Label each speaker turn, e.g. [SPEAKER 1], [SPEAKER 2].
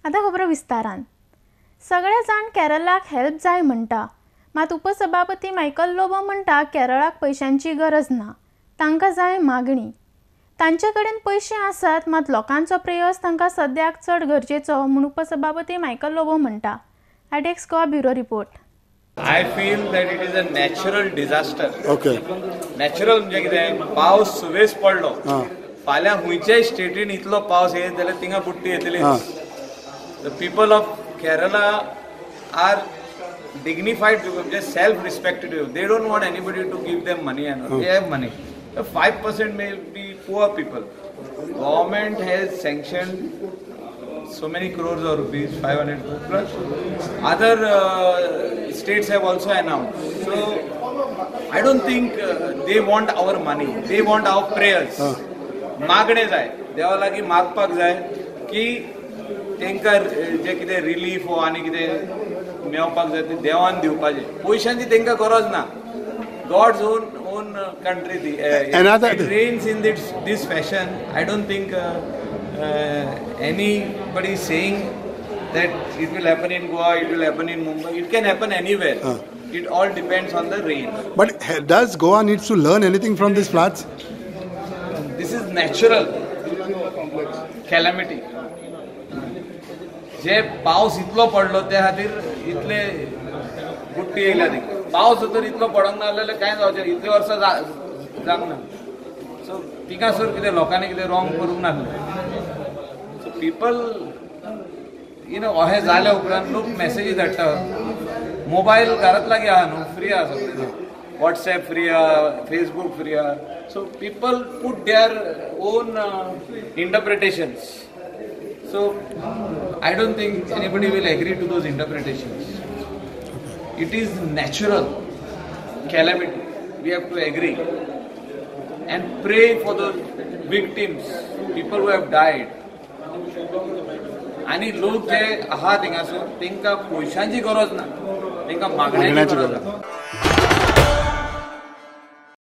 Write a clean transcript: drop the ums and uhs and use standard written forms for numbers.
[SPEAKER 1] आतां खबरो विस्तारान. सगळे जाण केरळाक हेल्प जाय म्हणटा, मात उपसभापती मायकल लोबो म्हणटा केरळाक पैशांची गरज ना, तांकां जाय मागणी. तांचे कडेन पयशे आसात, मात लोकांचो प्रेयस तांकां सद्याक चड गरजेचो म्हूण उपसभापती मायकल लोबो म्हणटा. एडेक्स Goa bureau report.
[SPEAKER 2] I feel that it is a natural disaster.
[SPEAKER 3] Okay.
[SPEAKER 2] Natural म्हणजे कितें, पावस सुवेस पडलो, फाल्यां खंयच्याय स्टेटीन इतलो पावस येत जाल्यार थिंगा बुट्टी येतली. The people of Kerala are dignified people, म्हणजे self respected people. They don't want anybody to give them money and they have money. 5% may be poor people. Government has sanctioned so many crores of rupees, 500 crores plus. Other states have also announced. So I don't think they want our money. They want our prayers. मागणे जाय, देवा लागीं मागपाक जाय की तांकां जे कितें relief हो आनी कितें मेळपाक जाय ते देवान दिवपाचें. पयशांची तांकां गरज ना. God's own country. It reigns in this fashion. I don't think anybody saying that it will happen in Goa, it will happen in Mumbai. It can happen anywhere. It all depends on the rain.
[SPEAKER 3] But does Goa needs to learn anything from these floods?
[SPEAKER 2] This is natural calamity. जे पावस इतलो पडलो त्या खातीर इतले बुट्टी येयल्या थिंगा. पावस जर इतलो पडोंक ना जाल्यार कांय जावचें, इतले वर्सां जावंक ना. सो थिंगासर कितें लोकांनी कितें रॉंग करूंक नासलें. सो पीपल अशें जाल्या उपरांत लोक मॅसेजी धाडटा. मोबायल घरांत लागीं आहा न्हू, फ्री आहा सगळें. WhatsApp free, Facebook free. So people put their own interpretations. So I don't think anybody will agree to those interpretations. It is natural calamity. We have to agree and pray for the victims, people who have died. आणि लोक जे आहा थिंगासर तांकां पयशांची गरज ना, तांकां मागण्याची गरज आसा.